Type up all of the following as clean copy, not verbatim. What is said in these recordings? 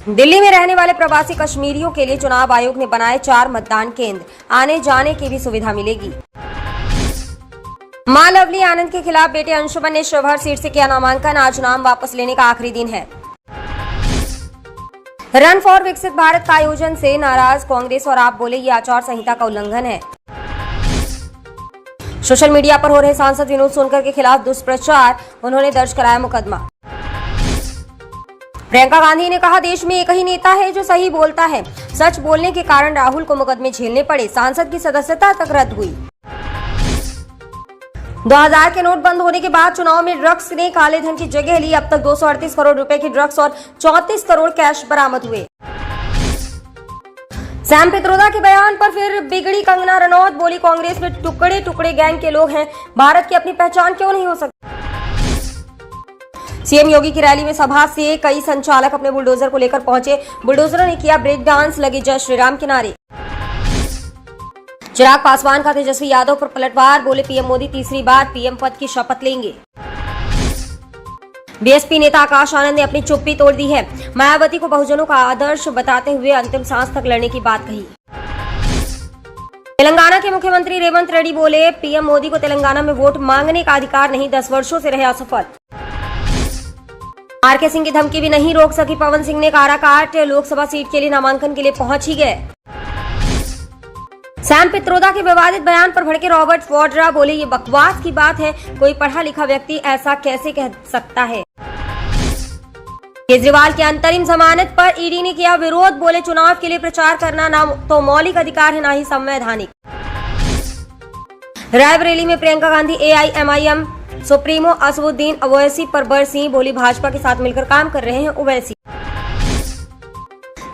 दिल्ली में रहने वाले प्रवासी कश्मीरियों के लिए चुनाव आयोग ने बनाए 4 मतदान केंद्र, आने जाने की भी सुविधा मिलेगी। मां लवली आनंद के खिलाफ बेटे अंशुमन ने शिवहर सीट से किया नामांकन, आज नाम वापस लेने का आखिरी दिन है। रन फॉर विकसित भारत का आयोजन से नाराज कांग्रेस और आप बोले ये आचार संहिता का उल्लंघन है। सोशल मीडिया पर हो रहे सांसद विनोद सोनकर के खिलाफ दुष्प्रचार, उन्होंने दर्ज कराया मुकदमा। प्रियंका गांधी ने कहा देश में एक ही नेता है जो सही बोलता है, सच बोलने के कारण राहुल को मुकदमे झेलने पड़े, सांसद की सदस्यता तक रद्द हुई। 2000 के नोट बंद होने के बाद चुनाव में ड्रग्स ने काले धन की जगह ली, अब तक 238 करोड़ रुपए की ड्रग्स और 34 करोड़ कैश बरामद हुए। सैम पित्रोदा के बयान पर फिर बिगड़ी कंगना रनौत, बोली कांग्रेस में टुकड़े टुकड़े गैंग के लोग हैं, भारत की अपनी पहचान क्यों नहीं हो सकती। सीएम योगी की रैली में सभा से कई संचालक अपने बुलडोजर को लेकर पहुंचे, बुलडोजरों ने किया ब्रेक डांस, लगे जय श्री राम के नारे। चिराग पासवान का तेजस्वी यादव पर पलटवार, बोले पीएम मोदी तीसरी बार पीएम पद की शपथ लेंगे। बीएसपी नेता आकाश आनंद ने अपनी चुप्पी तोड़ दी है, मायावती को बहुजनों का आदर्श बताते हुए अंतिम सांस तक लड़ने की बात कही। तेलंगाना के मुख्यमंत्री रेवंत रेड्डी बोले पीएम मोदी को तेलंगाना में वोट मांगने का अधिकार नहीं, 10 वर्षों से रहे असफल। आरके सिंह की धमकी भी नहीं रोक सकी पवन सिंह ने काराकाट, लोकसभा सीट के लिए नामांकन के लिए पहुंच ही गए। सैम पित्रोदा के विवादित बयान पर भड़के रॉबर्ट वाड्रा, बोले ये बकवास की बात है, कोई पढ़ा लिखा व्यक्ति ऐसा कैसे कह सकता है। केजरीवाल की अंतरिम जमानत पर ईडी ने किया विरोध, बोले चुनाव के लिए प्रचार करना ना तो मौलिक अधिकार है ना ही संवैधानिक। रायबरेली में प्रियंका गांधी एआईएमआईएम सुप्रीमो असदुद्दीन ओवैसी पर बरसीं, बोली भाजपा के साथ मिलकर काम कर रहे हैं ओवैसी।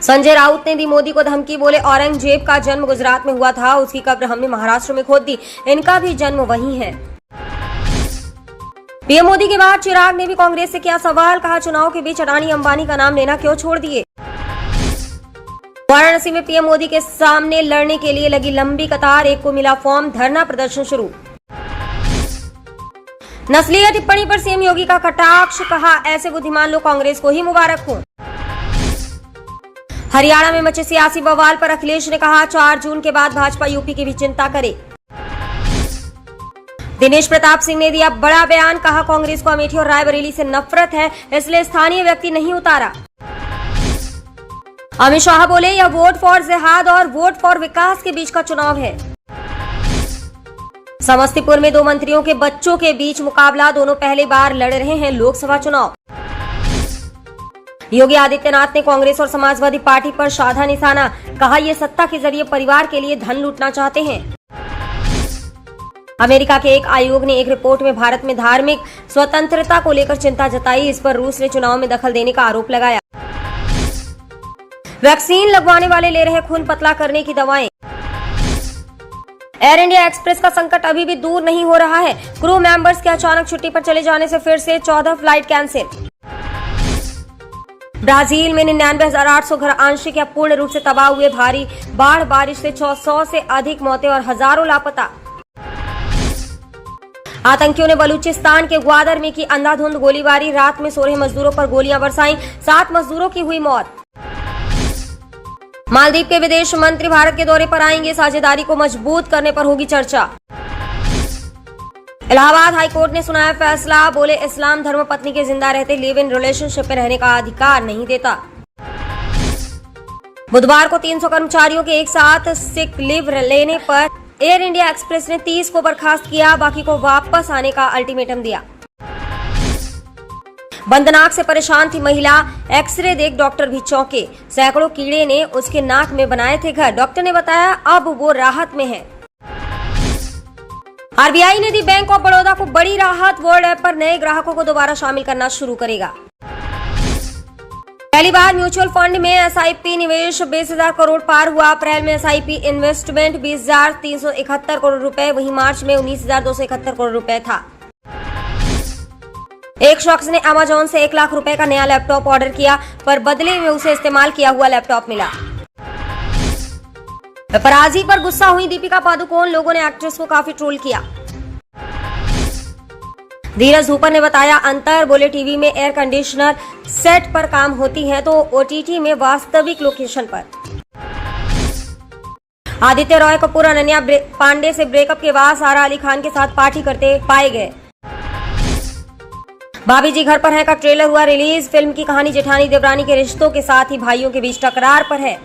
संजय राउत ने दी मोदी को धमकी, बोले औरंगजेब का जन्म गुजरात में हुआ था, उसकी कब्र हमने महाराष्ट्र में खोद दी, इनका भी जन्म वहीं है। पीएम मोदी के बाद चिराग ने भी कांग्रेस से किया सवाल, कहा चुनाव के बीच अडानी अंबानी का नाम लेना क्यों छोड़ दिए। वाराणसी में पीएम मोदी के सामने लड़ने के लिए लगी लंबी कतार, एक को मिला फॉर्म, धरना प्रदर्शन शुरू। नस्लीय टिप्पणी पर सीएम योगी का कटाक्ष, कहा ऐसे बुद्धिमान लोग कांग्रेस को ही मुबारक हो। हरियाणा में मचे सियासी बवाल पर अखिलेश ने कहा 4 जून के बाद भाजपा यूपी की भी चिंता करे। दिनेश प्रताप सिंह ने दिया बड़ा बयान, कहा कांग्रेस को अमेठी और रायबरेली से नफरत है, इसलिए स्थानीय व्यक्ति नहीं उतारा। अमित शाह बोले यह वोट फॉर जिहाद और वोट फॉर विकास के बीच का चुनाव है। समस्तीपुर में 2 मंत्रियों के बच्चों के बीच मुकाबला, दोनों पहली बार लड़ रहे हैं लोकसभा चुनाव। योगी आदित्यनाथ ने कांग्रेस और समाजवादी पार्टी पर साधा निशाना, कहा ये सत्ता के जरिए परिवार के लिए धन लूटना चाहते हैं। अमेरिका के एक आयोग ने एक रिपोर्ट में भारत में धार्मिक स्वतंत्रता को लेकर चिंता जताई, इस पर रूस ने चुनाव में दखल देने का आरोप लगाया। वैक्सीन लगवाने वाले ले रहे खून पतला करने की दवाएं। एयर इंडिया एक्सप्रेस का संकट अभी भी दूर नहीं हो रहा है, क्रू मेंबर्स के अचानक छुट्टी पर चले जाने से फिर से 14 फ्लाइट कैंसिल। ब्राजील में 99,800 घर आंशिक या पूर्ण रूप से तबाह हुए, भारी बाढ़ बारिश से 600 से अधिक मौतें और हजारों लापता। आतंकियों ने बलूचिस्तान के ग्वादर में की अंधाधुंध गोलीबारी, रात में सो रहे मजदूरों पर गोलियां बरसाईं, 7 मजदूरों की हुई मौत। मालदीव के विदेश मंत्री भारत के दौरे पर आएंगे, साझेदारी को मजबूत करने पर होगी चर्चा। इलाहाबाद हाईकोर्ट ने सुनाया फैसला, बोले इस्लाम धर्म पत्नी के जिंदा रहते लिव इन रिलेशनशिप में रहने का अधिकार नहीं देता। बुधवार को 300 कर्मचारियों के एक साथ सिक लीव लेने पर एयर इंडिया एक्सप्रेस ने 30 को बर्खास्त किया, बाकी को वापस आने का अल्टीमेटम दिया। बंद नाक से परेशान थी महिला, एक्सरे देख डॉक्टर भी चौंके, सैकड़ों कीड़े ने उसके नाक में बनाए थे घर, डॉक्टर ने बताया अब वो राहत में है। आरबीआई ने दी बैंक ऑफ बड़ौदा को बड़ी राहत, वर्ल्ड ऐप पर नए ग्राहकों को दोबारा शामिल करना शुरू करेगा। पहली बार म्यूचुअल फंड में एसआईपी निवेश 20,000 करोड़ पार हुआ, अप्रैल में एसआईपी इन्वेस्टमेंट 20,371 करोड़ रुपए, वहीं मार्च में 19,271 करोड़ रुपए था। एक शख्स ने अमेज़न से 1 लाख रुपए का नया लैपटॉप ऑर्डर किया, पर बदले में उसे इस्तेमाल किया हुआ लैपटॉप मिला। पराजी पर गुस्सा हुई दीपिका पादुकोण, लोगों ने एक्ट्रेस को काफी ट्रोल किया। धीरज धूपर ने बताया अंतर, बोले टीवी में एयर कंडीशनर सेट पर काम होती है तो ओटीटी में वास्तविक लोकेशन पर। आदित्य रॉय कपूर अनन्या पांडे से ब्रेकअप के बाद सारा अली खान के साथ पार्टी करते पाए गए। भाभी जी घर पर है का ट्रेलर हुआ रिलीज। फिल्म की कहानी जेठानी देवरानी के रिश्तों के साथ ही भाइयों के बीच टकरार पर है।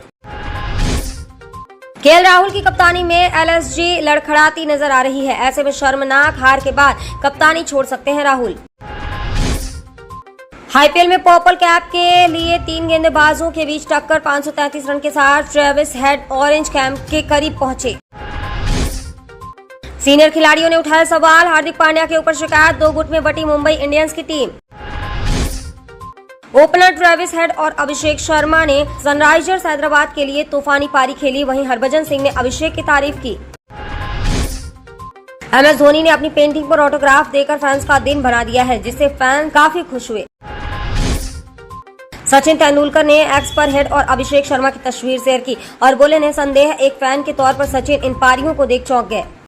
केएल राहुल की कप्तानी में एलएसजी लड़खड़ाती नजर आ रही है। ऐसे में शर्मनाक हार के बाद कप्तानी छोड़ सकते हैं राहुल। आईपीएल में पर्पल कैप के लिए 3 गेंदबाजों के बीच टक्कर। 533 रन के साथ ट्रेविस हेड ऑरेंज कैंप के करीब पहुंचे। सीनियर खिलाड़ियों ने उठाया सवाल, हार्दिक पांड्या के ऊपर शिकायत। 2 गुट में बटी मुंबई इंडियंस की टीम। ओपनर ट्रेविस हेड और अभिषेक शर्मा ने सनराइजर्स हैदराबाद के लिए तूफानी पारी खेली। वहीं हरभजन सिंह ने अभिषेक की तारीफ की। एमएस धोनी ने अपनी पेंटिंग पर ऑटोग्राफ देकर फैंस का दिन बना दिया है, जिससे फैन काफी खुश हुए। सचिन तेंदुलकर ने एक्स पर हेड और अभिषेक शर्मा की तस्वीर शेयर की और बोले, निसंदेह एक फैन के तौर पर सचिन इन पारियों को देख चौंक गए।